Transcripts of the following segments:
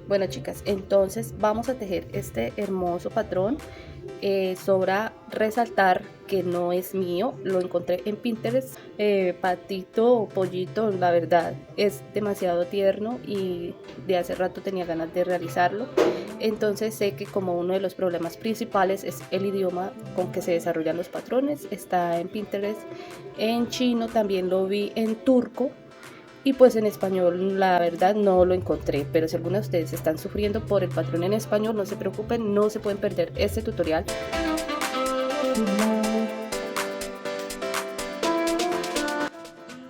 Bueno, chicas, entonces vamos a tejer este hermoso patrón. Sobra resaltar que no es mío, lo encontré en Pinterest. Patito o pollito, la verdad es demasiado tierno y de hace rato tenía ganas de realizarlo. Entonces sé que como uno de los problemas principales es el idioma con que se desarrollan los patrones. Está en Pinterest, en chino, también lo vi en turco. Y pues en español la verdad no lo encontré, pero si algunos de ustedes están sufriendo por el patrón en español, no se preocupen, no se pueden perder este tutorial.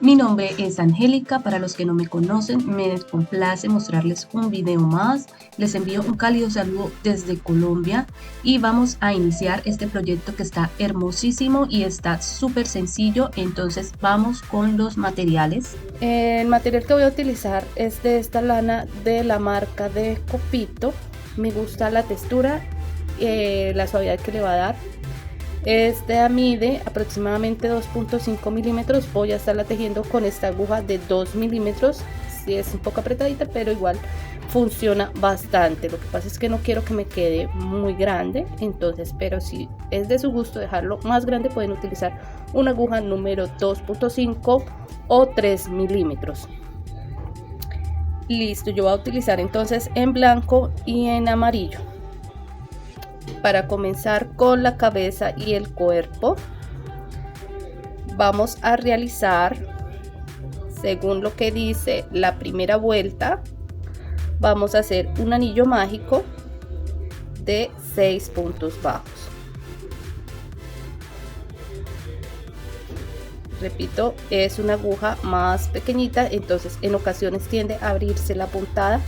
Mi nombre es Angélica, para los que no me conocen, me complace mostrarles un video más. Les envío un cálido saludo desde Colombia y vamos a iniciar este proyecto que está hermosísimo y está súper sencillo. Entonces vamos con los materiales. El material que voy a utilizar es de esta lana de la marca de Copito. Me gusta la textura, la suavidad que le va a dar. Esta mide aproximadamente 2.5 milímetros. Voy a estarla tejiendo con esta aguja de 2 milímetros. Sí, es un poco apretadita, pero igual funciona bastante. Lo que pasa es que no quiero que me quede muy grande, entonces, pero si es de su gusto dejarlo más grande, pueden utilizar una aguja número 2.5 o 3 milímetros. Listo, yo voy a utilizar entonces en blanco y en amarillo. Para comenzar con la cabeza y el cuerpo, vamos a realizar, según lo que dice la primera vuelta, vamos a hacer un anillo mágico de 6 puntos bajos. Repito, es una aguja más pequeñita, entonces en ocasiones tiende a abrirse la puntada.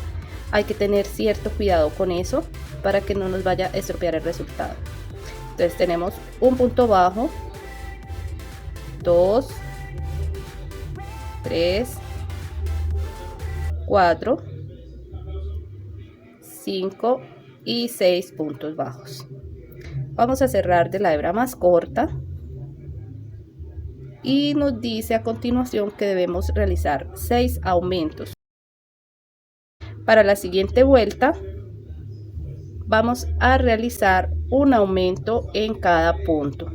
Hay que tener cierto cuidado con eso para que no nos vaya a estropear el resultado. Entonces tenemos un punto bajo, 2, 3, 4, 5 y 6 puntos bajos. Vamos a cerrar de la hebra más corta y nos dice a continuación que debemos realizar 6 aumentos. Para la siguiente vuelta vamos a realizar un aumento en cada punto.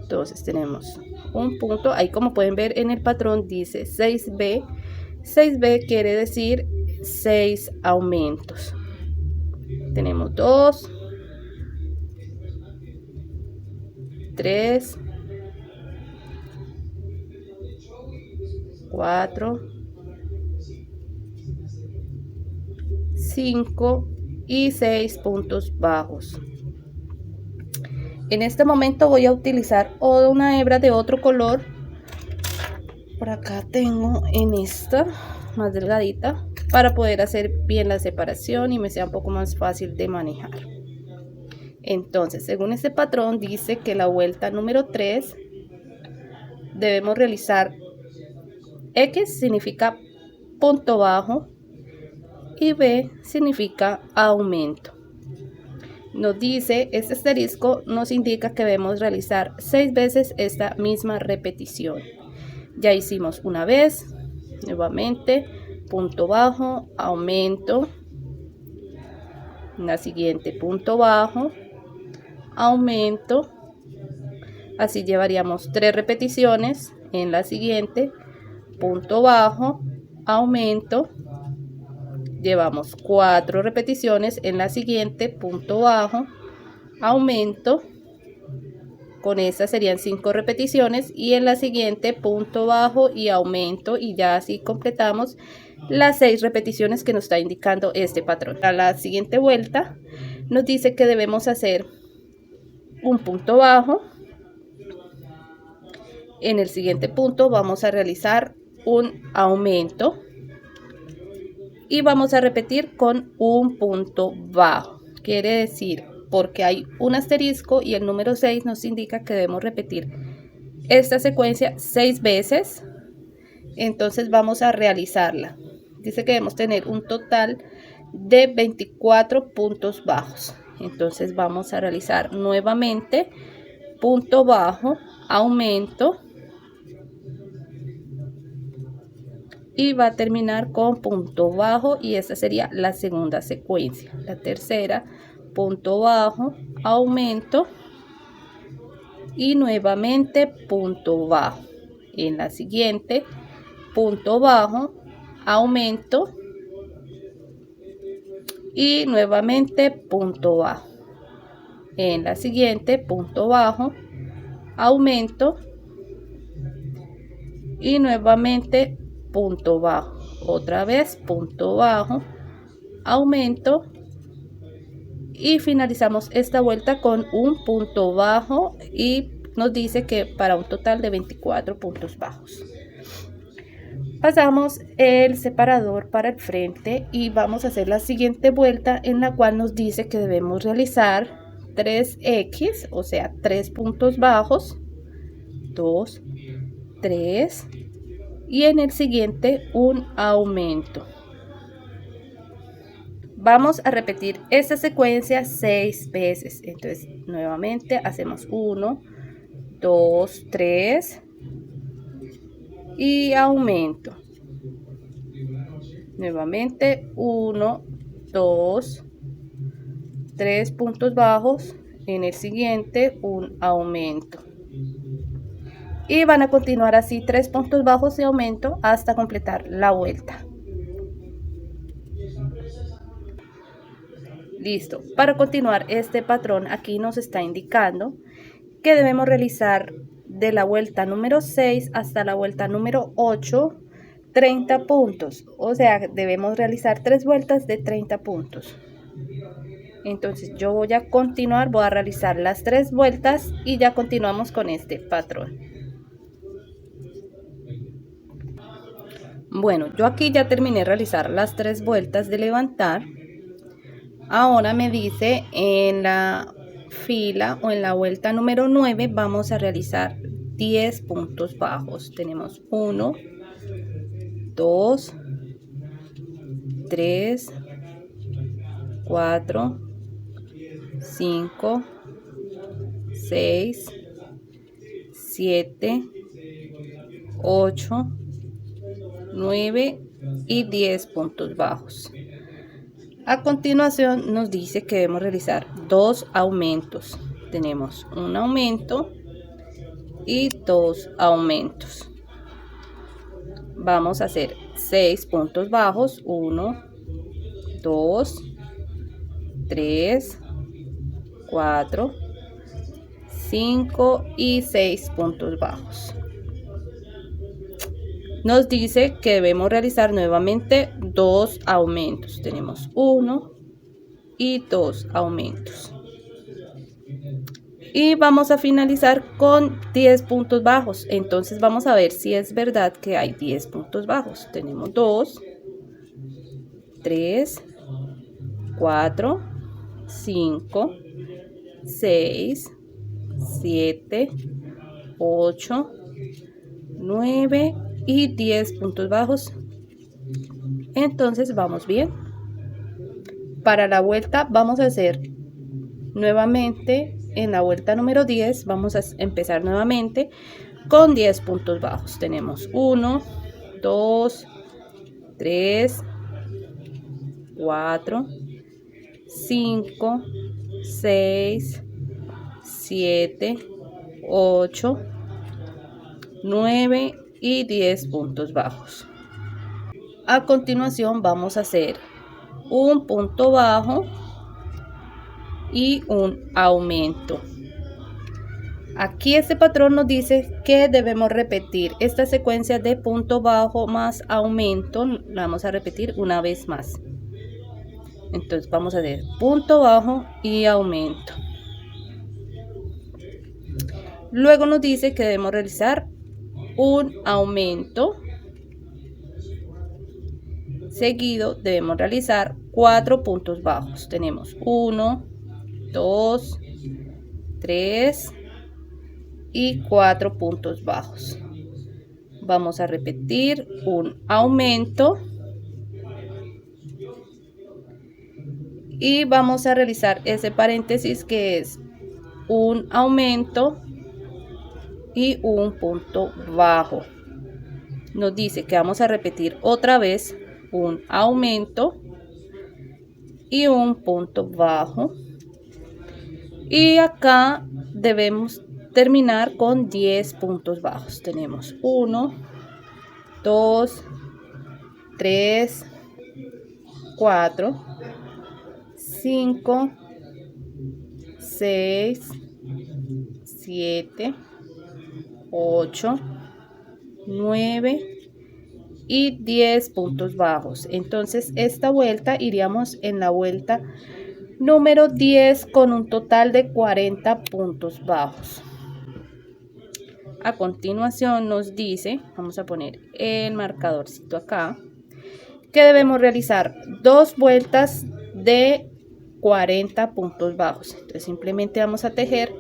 Entonces tenemos un punto, ahí como pueden ver en el patrón dice 6B. 6B quiere decir 6 aumentos. Tenemos 2, 3, 4, 5 y 6 puntos bajos. En este momento voy a utilizar una hebra de otro color. Por acá tengo en esta más delgadita para poder hacer bien la separación y me sea un poco más fácil de manejar. Entonces, según este patrón dice que la vuelta número 3 debemos realizar X significa punto bajo y B significa aumento. Nos dice, este asterisco nos indica que debemos realizar 6 veces esta misma repetición. Ya hicimos una vez, nuevamente, punto bajo, aumento, en la siguiente punto bajo, aumento, así llevaríamos 3 repeticiones, en la siguiente, punto bajo, aumento, llevamos 4 repeticiones, en la siguiente, punto bajo, aumento, con esta serían 5 repeticiones y en la siguiente punto bajo y aumento, y ya así completamos las 6 repeticiones que nos está indicando este patrón. Para la siguiente vuelta nos dice que debemos hacer un punto bajo, en el siguiente punto vamos a realizar un aumento y vamos a repetir con un punto bajo. Quiere decir, porque hay un asterisco y el número 6 nos indica que debemos repetir esta secuencia 6 veces. Entonces vamos a realizarla. Dice que debemos tener un total de 24 puntos bajos. Entonces vamos a realizar nuevamente punto bajo, aumento, y va a terminar con punto bajo, y esta sería la segunda secuencia. La tercera, punto bajo, aumento y nuevamente punto bajo. En la siguiente, punto bajo, aumento y nuevamente punto bajo. En la siguiente, punto bajo, aumento y nuevamente punto bajo. Otra vez punto bajo, aumento y finalizamos esta vuelta con un punto bajo, y nos dice que para un total de 24 puntos bajos. Pasamos el separador para el frente y vamos a hacer la siguiente vuelta, en la cual nos dice que debemos realizar 3x, o sea 3 puntos bajos, 2, 3, y en el siguiente un aumento. Vamos a repetir esta secuencia 6 veces. Entonces nuevamente hacemos 1, 2, 3 y aumento. Nuevamente 1, 2, 3 puntos bajos. En el siguiente un aumento. Y van a continuar así 3 puntos bajos de aumento hasta completar la vuelta. Listo. Para continuar este patrón, aquí nos está indicando que debemos realizar de la vuelta número 6 hasta la vuelta número 8 30 puntos. O sea, debemos realizar 3 vueltas de 30 puntos. Entonces yo voy a continuar, voy a realizar las 3 vueltas y ya continuamos con este patrón. Bueno, yo aquí ya terminé de realizar las 3 vueltas de levantar. Ahora me dice en la fila o en la vuelta número 9 vamos a realizar 10 puntos bajos. Tenemos 1, 2, 3, 4, 5, 6, 7, 8, 9 y 10 puntos bajos. A continuación nos dice que debemos realizar 2 aumentos. Tenemos un aumento y 2 aumentos. Vamos a hacer 6 puntos bajos. 1, 2, 3, 4, 5 y 6 puntos bajos. Nos dice que debemos realizar nuevamente 2 aumentos. Tenemos 1 y 2 aumentos. Y vamos a finalizar con 10 puntos bajos. Entonces vamos a ver si es verdad que hay 10 puntos bajos. Tenemos 2, 3, 4, 5, 6, 7, 8, 9 y 10 puntos bajos. Entonces vamos bien. Para la vuelta vamos a hacer nuevamente en la vuelta número 10. Vamos a empezar nuevamente con 10 puntos bajos. Tenemos 1, 2, 3, 4, 5, 6, 7, 8, 9 y 10 puntos bajos. A continuación vamos a hacer un punto bajo y un aumento. Aquí este patrón nos dice que debemos repetir esta secuencia de punto bajo más aumento. La vamos a repetir una vez más. Entonces vamos a hacer punto bajo y aumento. Luego nos dice que debemos realizar un aumento. Seguido debemos realizar 4 puntos bajos. Tenemos 1, 2, 3 y 4 puntos bajos. Vamos a repetir un aumento y vamos a realizar ese paréntesis que es un aumento y un punto bajo. nos dice que vamos a repetir otra vez un aumento y un punto bajo. Y acá debemos terminar con 10 puntos bajos. Tenemos 1, 2, 3, 4, 5, 6, 7, 8, 9 y 10 puntos bajos. Entonces esta vuelta iríamos en la vuelta número 10 con un total de 40 puntos bajos. A continuación nos dice, vamos a poner el marcadorcito acá, que debemos realizar 2 vueltas de 40 puntos bajos. Entonces simplemente vamos a tejer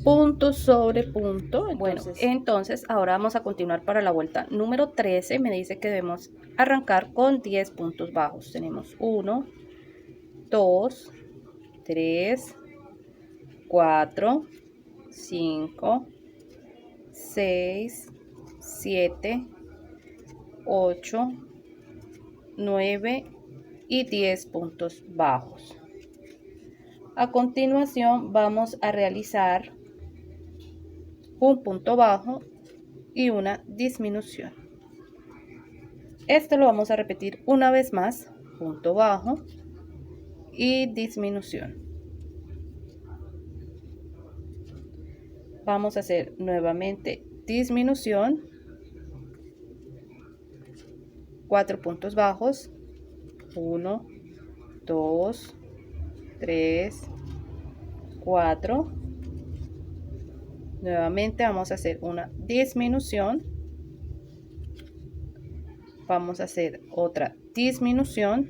punto sobre punto. Entonces ahora vamos a continuar para la vuelta número 13. Me dice que debemos arrancar con 10 puntos bajos. Tenemos 1, 2, 3, 4, 5, 6, 7, 8, 9 y 10 puntos bajos. A continuación vamos a realizar un punto bajo y una disminución. Esto lo vamos a repetir una vez más, punto bajo y disminución. Vamos a hacer nuevamente disminución, 4 puntos bajos, 1, 2, 3, 4. Nuevamente vamos a hacer una disminución, vamos a hacer otra disminución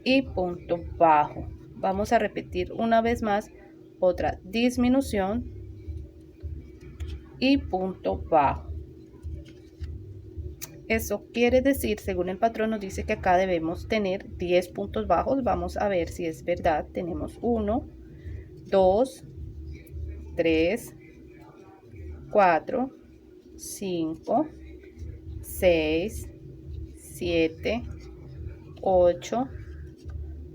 y punto bajo. Vamos a repetir una vez más otra disminución y punto bajo. Eso quiere decir, según el patrón nos dice que acá debemos tener 10 puntos bajos. Vamos a ver si es verdad. Tenemos 1, 2, 3, 4, 5, 6, 7, 8,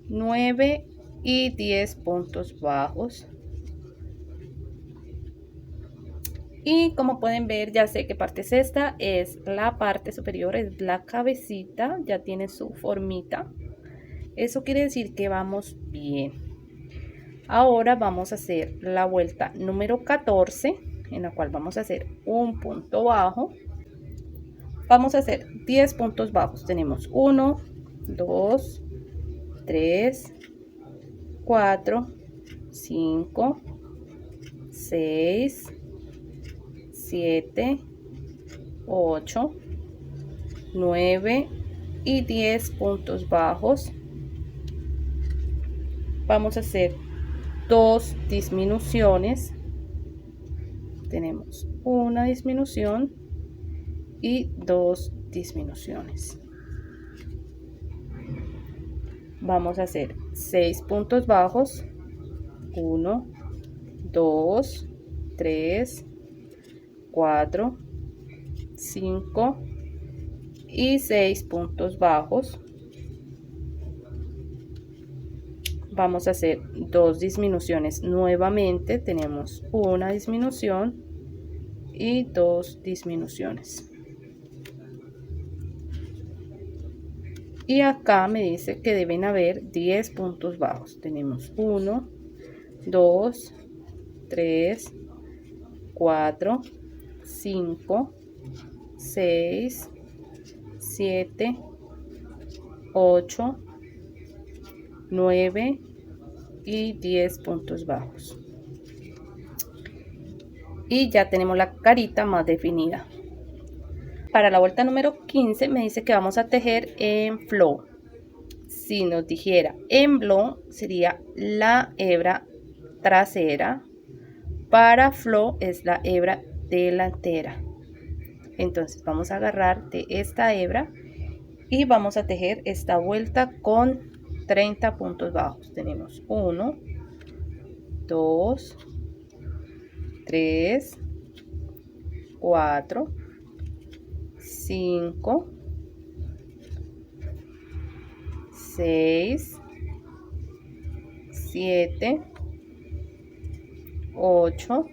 9 y 10 puntos bajos. Y como pueden ver, ya sé qué parte es esta. Es la parte superior, es la cabecita, ya tiene su formita. Eso quiere decir que vamos bien. Ahora vamos a hacer la vuelta número 14, en la cual vamos a hacer un punto bajo. Vamos a hacer 10 puntos bajos. Tenemos 1, 2, 3, 4, 5, 6, 7, 8, 9 y 10 puntos bajos. Vamos a hacer 2 disminuciones. Tenemos una disminución y 2 disminuciones. Vamos a hacer 6 puntos bajos. 1, 2, 3, 4, 5 y 6 puntos bajos. Vamos a hacer 2 disminuciones nuevamente. Tenemos una disminución y 2 disminuciones. Y acá me dice que deben haber 10 puntos bajos. Tenemos 1, 2, 3, 4, 5, 6, 7, 8, 9 y 10 puntos bajos. Y ya tenemos la carita más definida. Para la vuelta número 15 me dice que vamos a tejer en flow. Si nos dijera en blow, sería la hebra trasera. Para flow es la hebra delantera. Entonces vamos a agarrar de esta hebra y vamos a tejer esta vuelta con 30 puntos bajos. Tenemos 1, 2, 3, 4, 5, 6, 7, 8,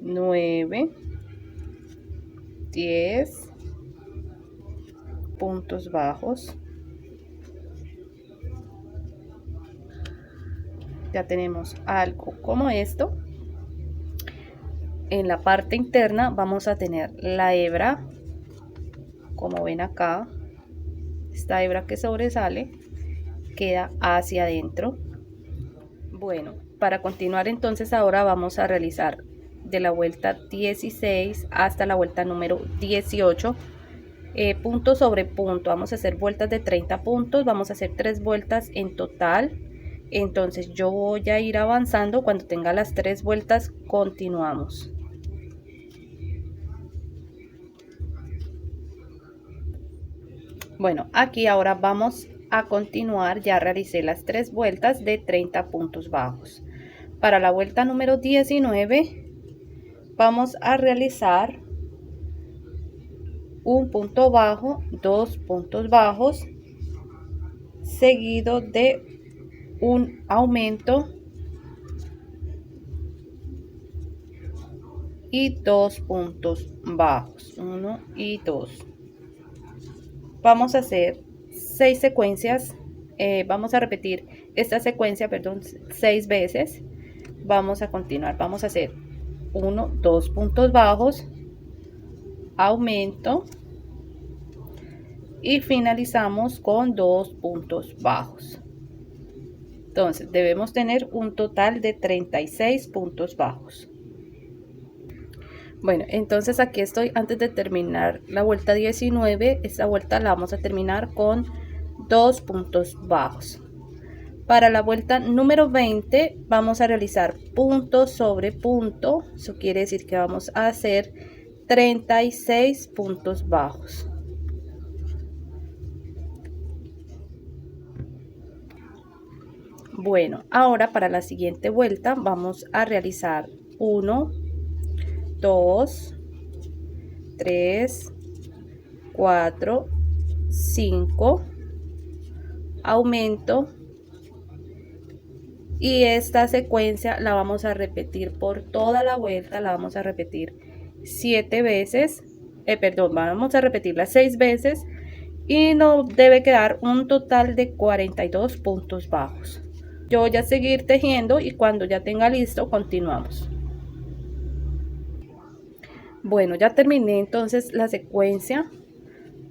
9, 10 puntos bajos. Ya tenemos algo como esto. En la parte interna vamos a tener la hebra, como ven acá, esta hebra que sobresale queda hacia adentro. Bueno, para continuar entonces ahora vamos a realizar de la vuelta 16 hasta la vuelta número 18, punto sobre punto. Vamos a hacer vueltas de 30 puntos, vamos a hacer 3 vueltas en total. Entonces yo voy a ir avanzando, cuando tenga las 3 vueltas continuamos. Bueno, aquí ahora vamos a continuar, ya realicé las 3 vueltas de 30 puntos bajos. Para la vuelta número 19 vamos a realizar un punto bajo, 2 puntos bajos, seguido de un aumento y 2 puntos bajos, 1 y 2. Vamos a hacer 6 secuencias, vamos a repetir esta secuencia, 6 veces. Vamos a continuar, vamos a hacer 1, 2 puntos bajos, aumento y finalizamos con 2 puntos bajos. Entonces debemos tener un total de 36 puntos bajos. Bueno, entonces aquí estoy antes de terminar la vuelta 19. Esta vuelta la vamos a terminar con 2 puntos bajos. Para la vuelta número 20 vamos a realizar punto sobre punto. Eso quiere decir que vamos a hacer 36 puntos bajos. Bueno, ahora para la siguiente vuelta vamos a realizar 1, 2, 3, 4, 5, aumento, y esta secuencia la vamos a repetir por toda la vuelta, la vamos a repetir 7 veces, vamos a repetirla 6 veces y nos debe quedar un total de 42 puntos bajos. Yo voy a seguir tejiendo y cuando ya tenga listo continuamos. Bueno, ya terminé entonces la secuencia.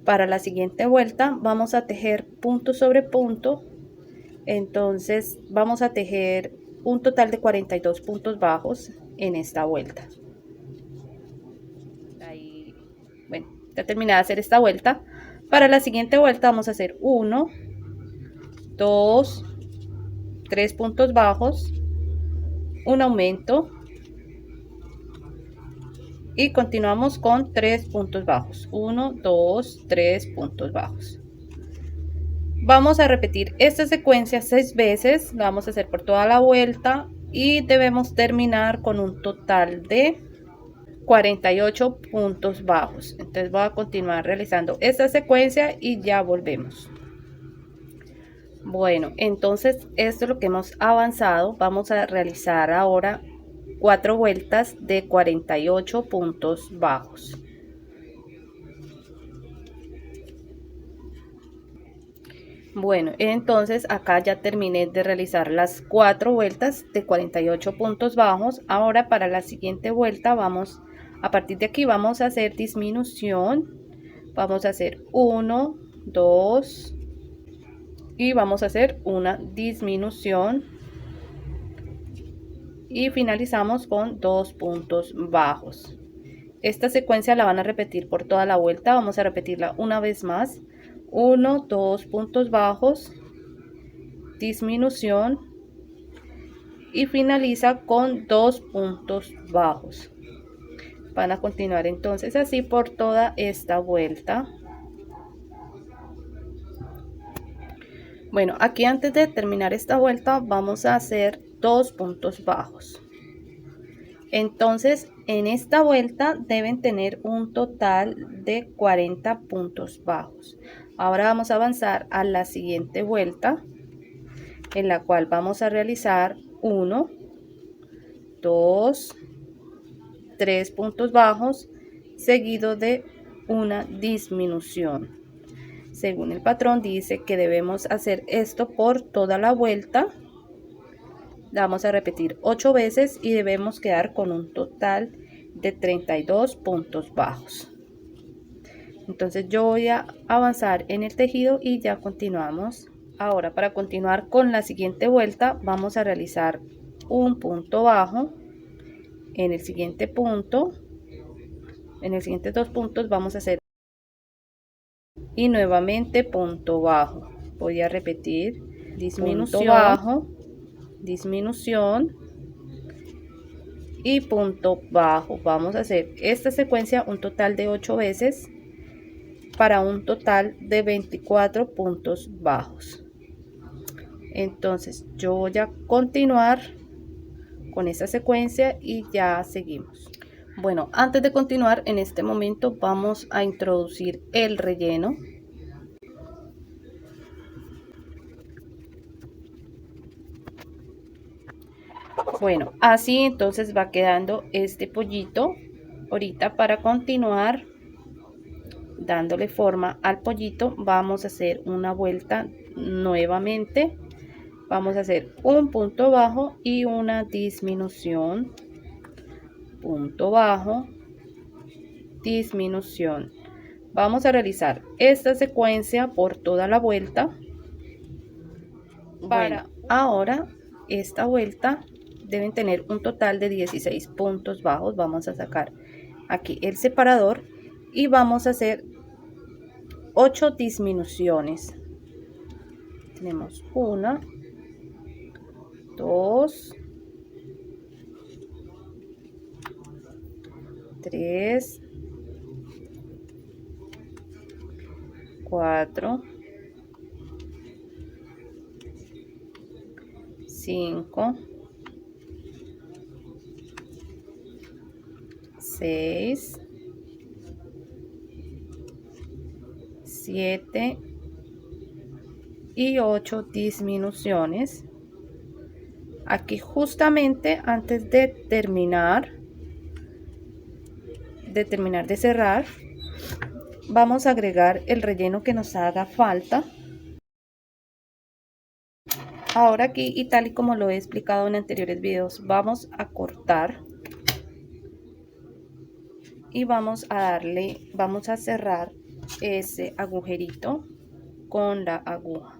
Para la siguiente vuelta vamos a tejer punto sobre punto. Entonces vamos a tejer un total de 42 puntos bajos en esta vuelta. Ahí, bueno, ya terminé de hacer esta vuelta. Para la siguiente vuelta vamos a hacer 1, 2, 3 puntos bajos, un aumento y continuamos con 3 puntos bajos, 1, 2, 3 puntos bajos. Vamos a repetir esta secuencia 6 veces, la vamos a hacer por toda la vuelta y debemos terminar con un total de 48 puntos bajos. Entonces voy a continuar realizando esta secuencia y ya volvemos. Bueno, entonces esto es lo que hemos avanzado. Vamos a realizar ahora 4 vueltas de 48 puntos bajos. Bueno, entonces acá ya terminé de realizar las 4 vueltas de 48 puntos bajos. Ahora para la siguiente vuelta vamos, a partir de aquí vamos a hacer disminución. Vamos a hacer 1, 2 y vamos a hacer una disminución. Y finalizamos con 2 puntos bajos. Esta secuencia la van a repetir por toda la vuelta. Vamos a repetirla una vez más. 1, 2 puntos bajos, disminución y finaliza con 2 puntos bajos. Van a continuar entonces así por toda esta vuelta. Bueno, aquí antes de terminar esta vuelta vamos a hacer 2 puntos bajos. Entonces, en esta vuelta deben tener un total de 40 puntos bajos. Ahora vamos a avanzar a la siguiente vuelta, en la cual vamos a realizar 1, 2, 3 puntos bajos, seguido de una disminución. Según el patrón dice que debemos hacer esto por toda la vuelta. Vamos a repetir 8 veces y debemos quedar con un total de 32 puntos bajos. Entonces yo voy a avanzar en el tejido y ya continuamos. Ahora, para continuar con la siguiente vuelta, vamos a realizar un punto bajo. En el siguiente punto, en los siguientes 2 puntos vamos a hacer y nuevamente punto bajo. Voy a repetir disminución, bajo, disminución y punto bajo. Vamos a hacer esta secuencia un total de 8 veces para un total de 24 puntos bajos. Entonces yo voy a continuar con esta secuencia y ya seguimos. Bueno, antes de continuar, en este momento vamos a introducir el relleno. Bueno, así entonces va quedando este pollito. Ahorita, para continuar dándole forma al pollito, vamos a hacer una vuelta nuevamente. Vamos a hacer un punto bajo y una disminución, punto bajo, disminución. Vamos a realizar esta secuencia por toda la vuelta. Para ahora, esta vuelta deben tener un total de 16 puntos bajos. Vamos a sacar aquí el separador y vamos a hacer 8 disminuciones. Tenemos 1, 2, 3, 4, 5, 6, 7 y 8 disminuciones. Aquí justamente antes de terminar de cerrar, vamos a agregar el relleno que nos haga falta. Ahora aquí, y tal y como lo he explicado en anteriores videos, vamos a cortar y vamos a cerrar ese agujerito con la aguja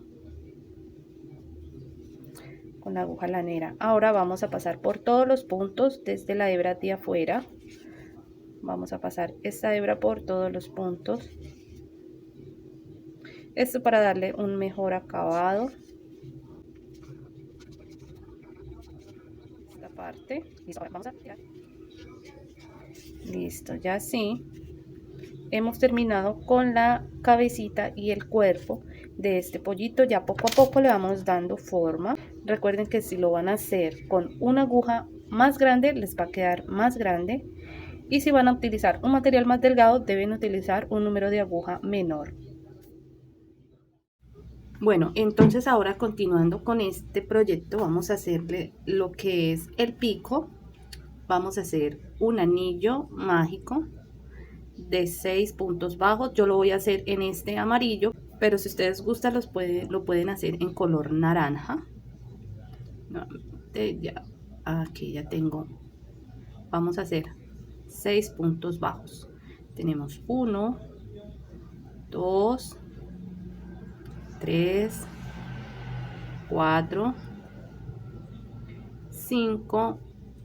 lanera. Ahora vamos a pasar por todos los puntos desde la hebra de afuera. Vamos a pasar esta hebra por todos los puntos. Esto para darle un mejor acabado. Esta parte. Listo, ahora vamos a tirar. Listo, ya sí. Hemos terminado con la cabecita y el cuerpo de este pollito. Ya poco a poco le vamos dando forma. Recuerden que si lo van a hacer con una aguja más grande, les va a quedar más grande. Y si van a utilizar un material más delgado, deben utilizar un número de aguja menor. Bueno, entonces ahora continuando con este proyecto, vamos a hacerle lo que es el pico. Vamos a hacer un anillo mágico de 6 puntos bajos. Yo lo voy a hacer en este amarillo, pero si ustedes gustan lo pueden hacer en color naranja. Ya, aquí ya tengo. Vamos a hacer 6 puntos bajos. Tenemos 1, 2, 3, 4, 5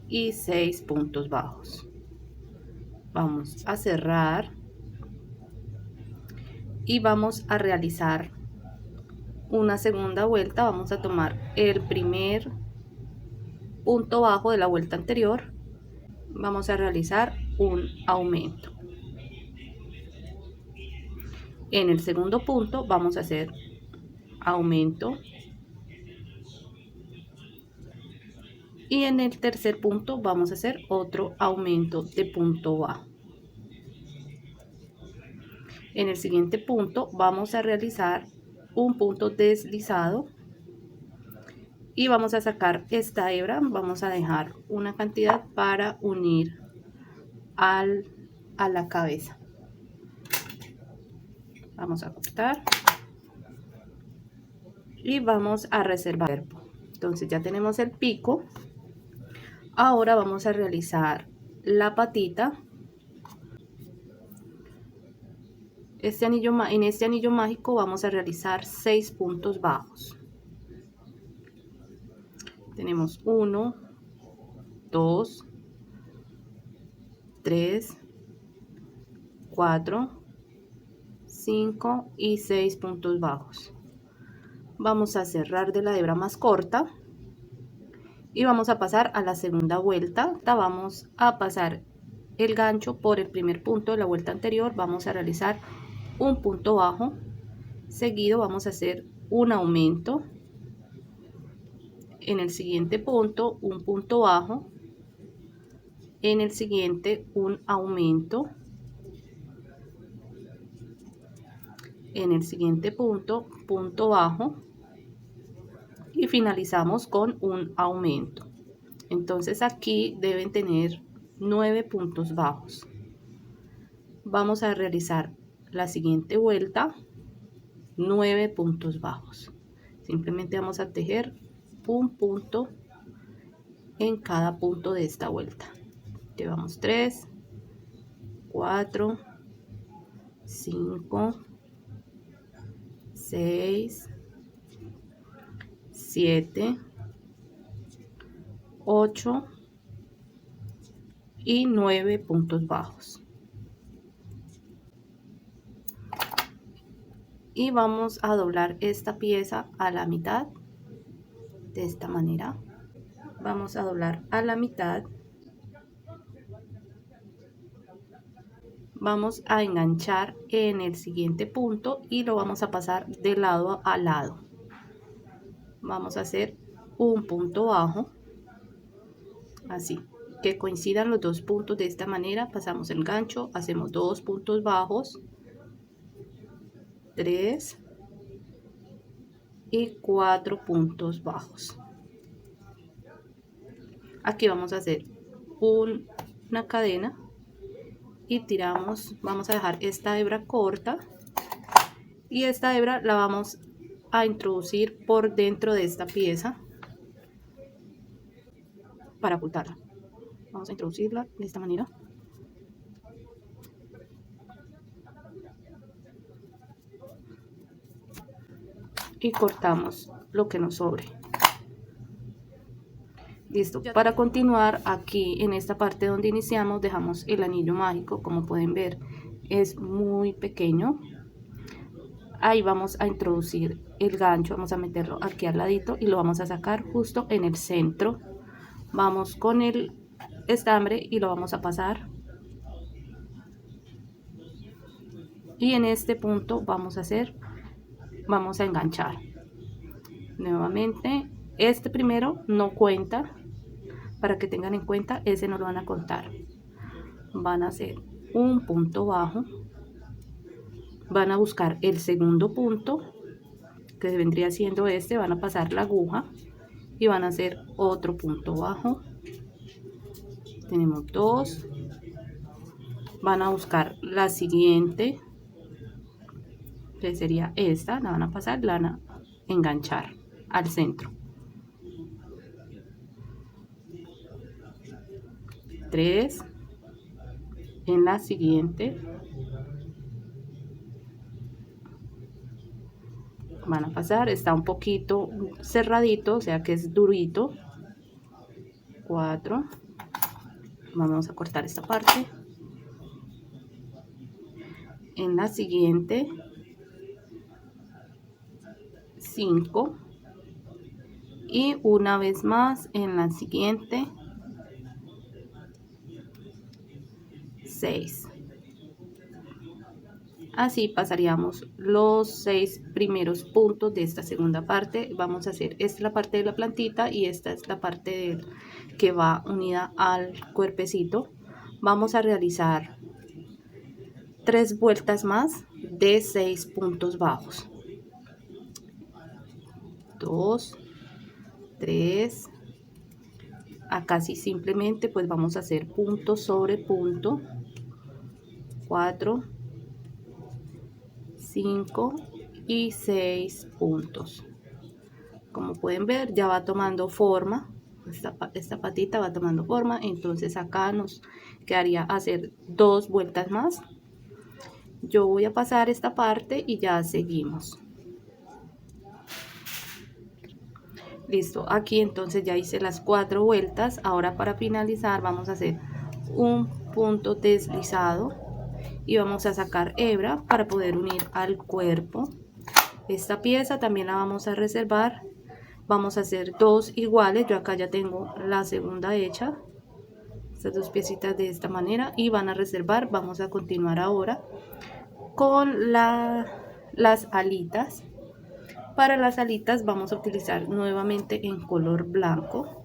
y 6 puntos bajos. Vamos a cerrar y vamos a realizar una segunda vuelta. Vamos a tomar el primer punto bajo de la vuelta anterior. Vamos a realizar un aumento. En el segundo punto vamos a hacer aumento, Y en el tercer punto vamos a hacer otro aumento de punto bajo. En el siguiente punto vamos a realizar un punto deslizado y vamos a sacar esta hebra. Vamos a dejar una cantidad para unir a la cabeza. Vamos a cortar y vamos a reservar el cuerpo. Entonces ya tenemos el pico. Ahora vamos a realizar la patita. En este anillo mágico vamos a realizar 6 puntos bajos. Tenemos 1, 2, 3, 4, 5 y 6 puntos bajos. Vamos a cerrar de la hebra más corta y vamos a pasar a la segunda vuelta. Vamos a pasar el gancho por el primer punto de la vuelta anterior. Vamos a realizar un punto bajo, seguido vamos a hacer un aumento. En el siguiente punto un punto bajo, en el siguiente un aumento, en el siguiente punto punto bajo y finalizamos con un aumento. Entonces aquí deben tener 9 puntos bajos. Vamos a realizar la siguiente vuelta, 9 puntos bajos. Simplemente vamos a tejer un punto en cada punto de esta vuelta. Llevamos 3, 4, 5, 6, 7, 8 y 9 puntos bajos. Y vamos a doblar esta pieza a la mitad de esta manera. Vamos a doblar a la mitad. Vamos a enganchar en el siguiente punto y lo vamos a pasar de lado a lado. Vamos a hacer un punto bajo, así que coincidan los dos puntos. De esta manera pasamos el gancho, hacemos 2 puntos bajos, 3 y 4 puntos bajos. Aquí vamos a hacer una cadena y tiramos. Vamos a dejar esta hebra corta y esta hebra la vamos a introducir por dentro de esta pieza para ocultarla. Vamos a introducirla de esta manera. Y cortamos lo que nos sobre. Listo. Para continuar, aquí en esta parte donde iniciamos dejamos el anillo mágico. Como pueden ver, es muy pequeño. Ahí vamos a introducir el gancho, vamos a meterlo aquí al ladito y lo vamos a sacar justo en el centro. Vamos con el estambre y lo vamos a pasar. Y en este punto vamos a enganchar. Nuevamente, este primero no cuenta, para que tengan en cuenta, ese no lo van a contar. Van a hacer un punto bajo, van a buscar el segundo punto, que vendría siendo este, van a pasar la aguja y van a hacer otro punto bajo. Tenemos 2, van a buscar la siguiente, que sería esta, la van a pasar, la van a enganchar al centro. 3, en la siguiente van a pasar, está un poquito cerradito, o sea que es durito. 4, vamos a cortar esta parte. En la siguiente 5 y una vez más en la siguiente 6. Así pasaríamos los 6 primeros puntos de esta segunda parte. Vamos a hacer, esta es la parte de la plantita y esta es la parte que va unida al cuerpecito. Vamos a realizar 3 vueltas más de 6 puntos bajos. 2, 3. Acá sí simplemente pues vamos a hacer punto sobre punto. 4, 5 y 6 puntos. Como pueden ver, ya va tomando forma. Esta patita va tomando forma. Entonces acá nos quedaría hacer 2 vueltas más. Yo voy a pasar esta parte y ya seguimos. Listo, aquí entonces ya hice las 4 vueltas. Ahora para finalizar vamos a hacer un punto deslizado y vamos a sacar hebra para poder unir al cuerpo. Esta pieza también la vamos a reservar. Vamos a hacer 2 iguales. Yo acá ya tengo la segunda hecha. Estas 2 piecitas de esta manera y van a reservar. Vamos a continuar ahora con las alitas. Para las alitas vamos a utilizar nuevamente en color blanco.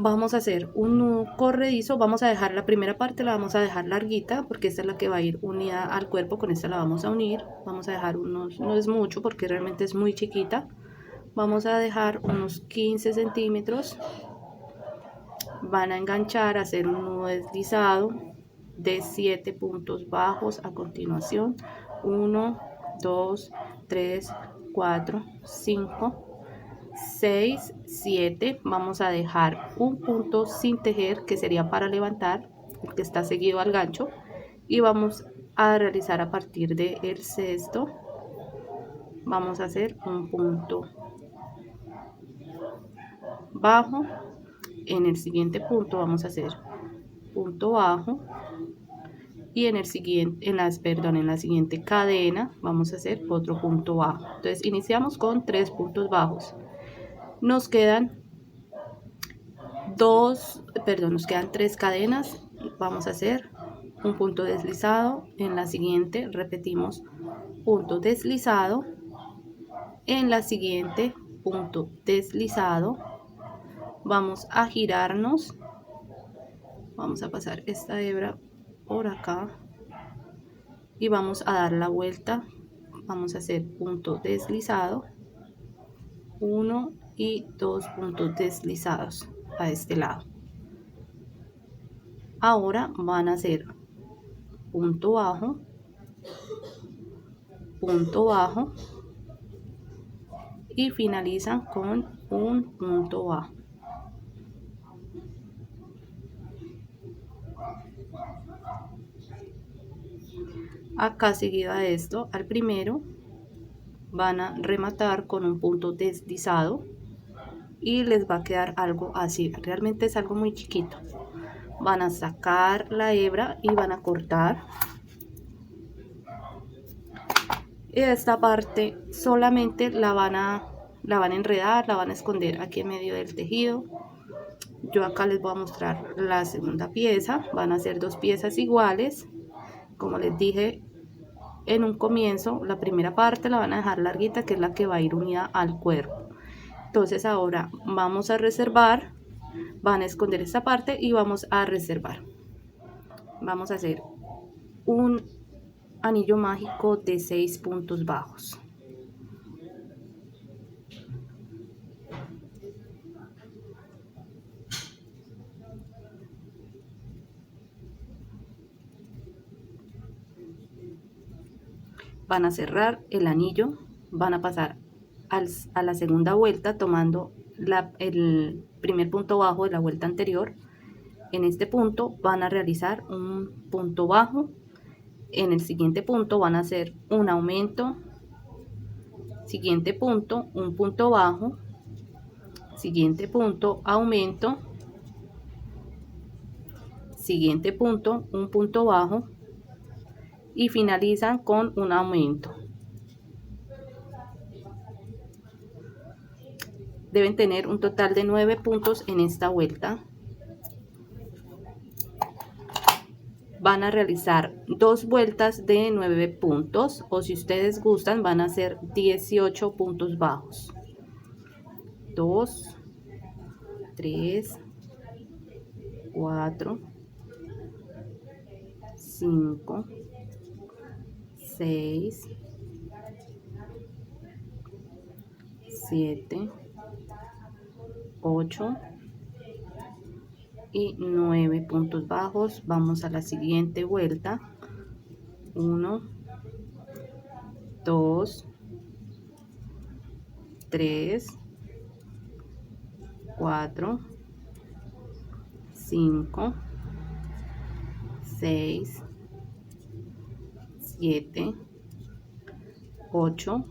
Vamos a hacer un nudo corredizo. Vamos a dejar la primera parte, la vamos a dejar larguita porque esta es la que va a ir unida al cuerpo. Con esta la vamos a unir. Vamos a dejar unos, no es mucho porque realmente es muy chiquita. Vamos a dejar unos 15 centímetros. Van a enganchar, hacer un nudo deslizado de 7 puntos bajos a continuación. 1, 2, 3, 4, 5, 6, 7. Vamos a dejar un punto sin tejer que sería para levantar, el que está seguido al gancho, y vamos a realizar a partir del sexto. Vamos a hacer un punto bajo. En el siguiente punto vamos a hacer punto bajo y en la siguiente cadena vamos a hacer otro punto bajo. Entonces iniciamos con 3 puntos bajos. Nos quedan 3 cadenas. Vamos a hacer un punto deslizado. En la siguiente repetimos punto deslizado. En la siguiente punto deslizado. Vamos a girarnos. Vamos a pasar esta hebra por acá y vamos a dar la vuelta. Vamos a hacer punto deslizado, 1 y 2 puntos deslizados a este lado. Ahora van a hacer punto bajo y finalizan con un punto bajo. Acá seguido a esto, al primero van a rematar con un punto deslizado y les va a quedar algo así. Realmente es algo muy chiquito. Van a sacar la hebra y van a cortar. Y esta parte solamente la van a enredar, la van a esconder aquí en medio del tejido. Yo acá les voy a mostrar la segunda pieza. Van a ser 2 piezas iguales. Como les dije en un comienzo, la primera parte la van a dejar larguita, que es la que va a ir unida al cuerpo. Entonces ahora vamos a reservar, van a esconder esta parte y vamos a reservar. Vamos a hacer un anillo mágico de 6 puntos bajos. Van a cerrar el anillo, van a pasar a la segunda vuelta tomando el primer punto bajo de la vuelta anterior. En este punto van a realizar un punto bajo. En el siguiente punto van a hacer un aumento. Siguiente punto, un punto bajo. Siguiente punto, aumento. Siguiente punto, un punto bajo. Y finalizan con un aumento. Deben tener un total de 9 puntos en esta vuelta. van a realizar 2 vueltas de 9 puntos, o si ustedes gustan van a hacer 18 puntos bajos. 2, 3, 4, 5, 6, 7, 8 y 9 puntos bajos. Vamos a la siguiente vuelta. 1, 2, 3, 4, 5, 6, 7, 8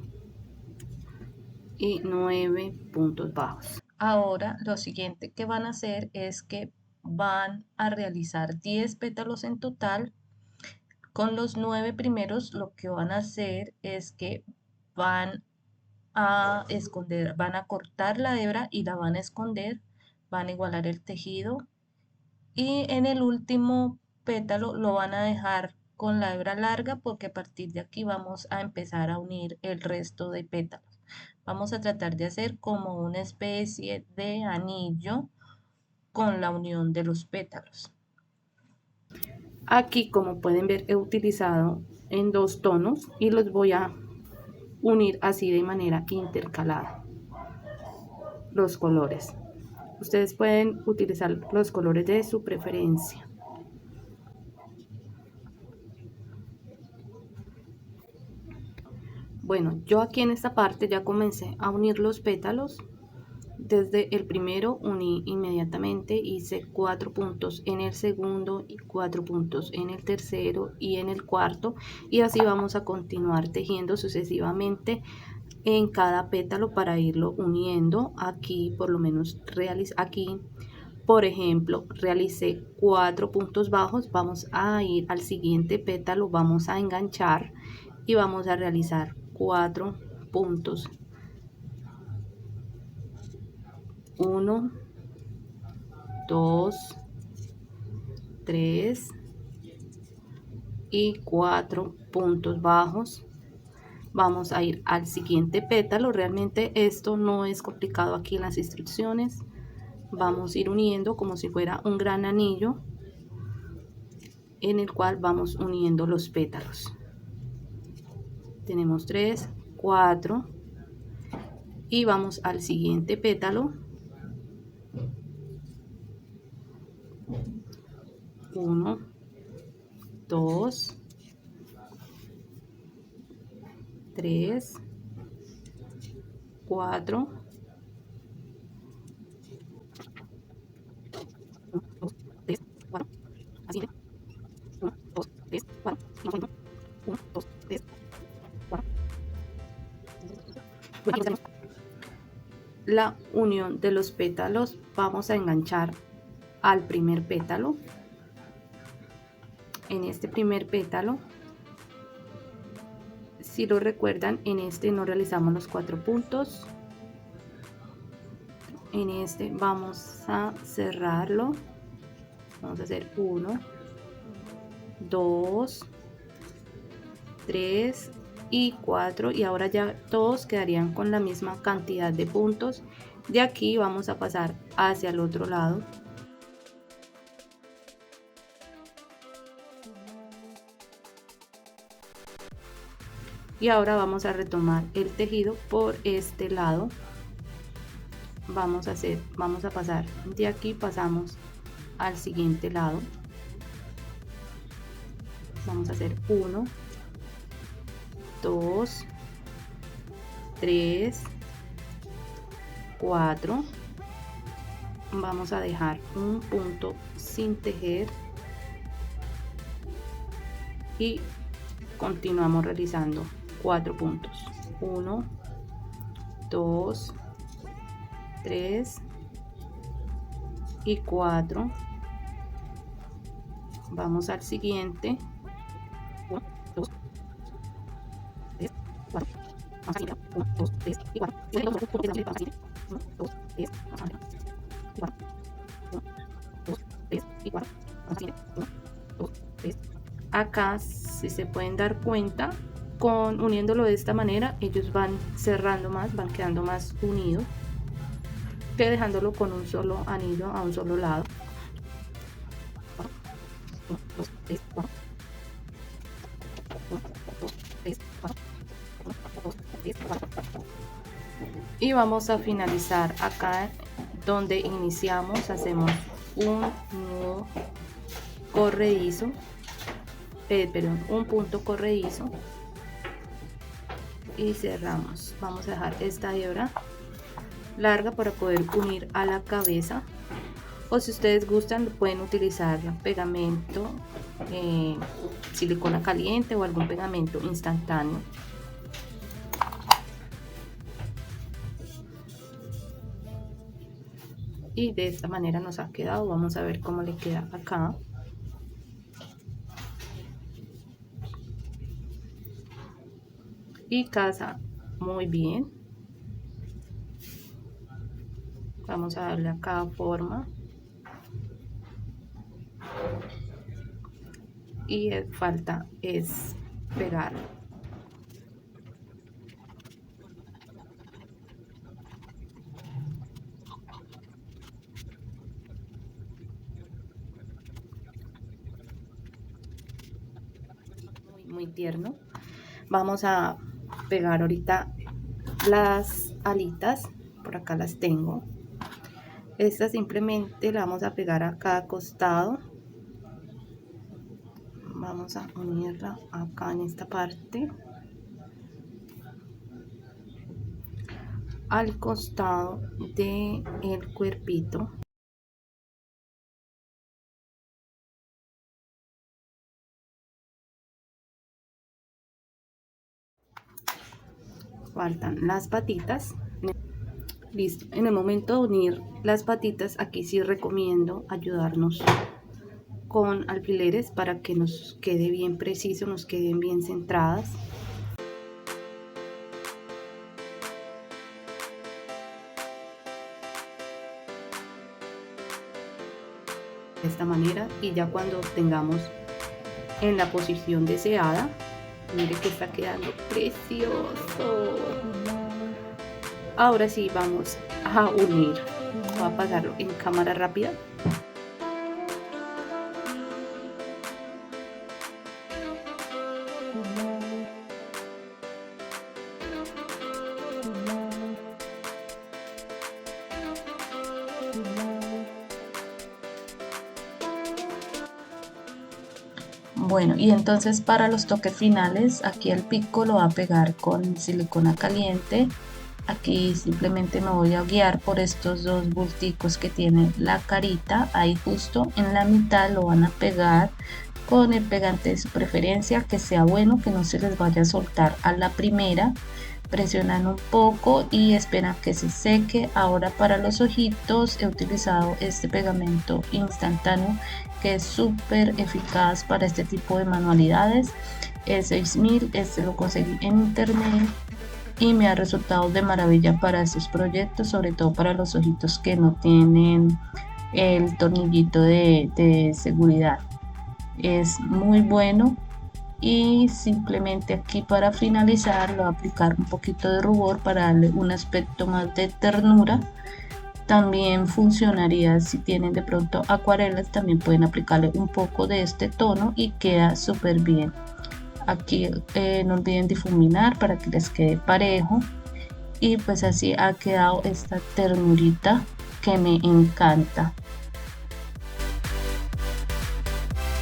y 9 puntos bajos. Ahora lo siguiente que van a hacer es que van a realizar 10 pétalos en total. Con los 9 primeros lo que van a hacer es que van a esconder, van a cortar la hebra y la van a esconder, van a igualar el tejido y en el último pétalo lo van a dejar con la hebra larga porque a partir de aquí vamos a empezar a unir el resto de pétalos. Vamos a tratar de hacer como una especie de anillo con la unión de los pétalos. Aquí, como pueden ver, he utilizado en 2 tonos y los voy a unir así de manera intercalada los colores. Ustedes pueden utilizar los colores de su preferencia. Bueno, yo aquí en esta parte ya comencé a unir los pétalos. Desde el primero uní inmediatamente, hice 4 puntos en el segundo y 4 puntos en el tercero y en el cuarto, y así vamos a continuar tejiendo sucesivamente en cada pétalo para irlo uniendo. Aquí por lo menos aquí por ejemplo realicé 4 puntos bajos. Vamos a ir al siguiente pétalo, vamos a enganchar y vamos a realizar 4 puntos. 1, 2, 3 y 4 puntos bajos. Vamos a ir al siguiente pétalo. Realmente esto no es complicado aquí en las instrucciones. Vamos a ir uniendo como si fuera un gran anillo en el cual vamos uniendo los pétalos. Tenemos 3, 4 y vamos al siguiente pétalo. 1, 2, 3, 4, 1, 2, 3, 4, así, 1, 2, 3, 4, 5, 1, 2, 3, 4. La unión de los pétalos, vamos a enganchar al primer pétalo. En este primer pétalo, si lo recuerdan, en este no realizamos los 4 puntos. En este vamos a cerrarlo. Vamos a hacer 1, 2, 3 y 4, y ahora ya todos quedarían con la misma cantidad de puntos. De aquí vamos a pasar hacia el otro lado. Y ahora vamos a retomar el tejido por este lado. Vamos a pasar de aquí, pasamos al siguiente lado. Vamos a hacer 1, 2, 3, 4. Vamos a dejar un punto sin tejer y continuamos realizando 4 puntos. 1, 2, 3 y 4. Vamos al siguiente. 1, 2, 3, 4. Vamos a 1, 2, 3 y 4. 1, 2, 3, 4. 1, 2, 3 y 4. Vamos a 1, 2, 3. acá, si se pueden dar cuenta, uniéndolo de esta manera, ellos van cerrando más, van quedando más unidos que dejándolo con un solo anillo a un solo lado. Y vamos a finalizar acá donde iniciamos, hacemos un nudo corredizo, un punto corredizo y cerramos. Vamos a dejar esta hebra larga para poder unir a la cabeza, o si ustedes gustan pueden utilizar pegamento, silicona caliente o algún pegamento instantáneo. Y de esta manera nos ha quedado. Vamos a ver cómo le queda acá. Y casa muy bien. Vamos a darle acá forma. Y falta es pegar. Muy tierno. Vamos a pegar ahorita las alitas. Por acá las tengo. Esta simplemente la vamos a pegar a cada costado. Vamos a unirla acá en esta parte al costado del cuerpito. Faltan las patitas. Listo. En el momento de unir las patitas, aquí sí recomiendo ayudarnos con alfileres para que nos quede bien preciso, nos queden bien centradas. De esta manera, y ya cuando tengamos en la posición deseada, mire que está quedando precioso. Ahora sí vamos a unir. Voy a pasarlo en cámara rápida. Bueno, y entonces para los toques finales, aquí el pico lo va a pegar con silicona caliente. Aquí simplemente me voy a guiar por estos dos bulticos que tiene la carita. Ahí justo en la mitad lo van a pegar con el pegante de su preferencia, que sea bueno, que no se les vaya a soltar a la primera. Presionan un poco y esperan que se seque. Ahora para los ojitos he utilizado este pegamento instantáneo que es súper eficaz para este tipo de manualidades. Es 6000, este lo conseguí en internet y me ha resultado de maravilla para estos proyectos, sobre todo para los ojitos que no tienen el tornillito de seguridad. Es muy bueno. Y simplemente aquí para finalizar lo voy a aplicar un poquito de rubor para darle un aspecto más de ternura. También funcionaría si tienen de pronto acuarelas, también pueden aplicarle un poco de este tono y queda súper bien. Aquí no olviden difuminar para que les quede parejo, y pues así ha quedado esta ternurita que me encanta.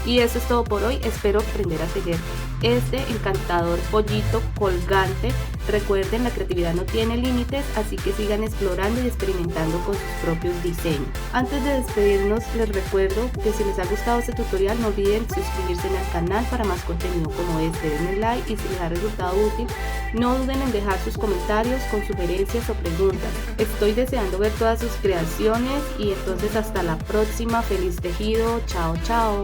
Y eso es todo por hoy. Espero aprender a tejer este encantador pollito colgante. Recuerden, la creatividad no tiene límites, así que sigan explorando y experimentando con sus propios diseños. Antes de despedirnos, les recuerdo que si les ha gustado este tutorial, no olviden suscribirse al canal para más contenido como este. Denle like, y si les ha resultado útil, no duden en dejar sus comentarios con sugerencias o preguntas. Estoy deseando ver todas sus creaciones, y entonces hasta la próxima. Feliz tejido. Chao, chao.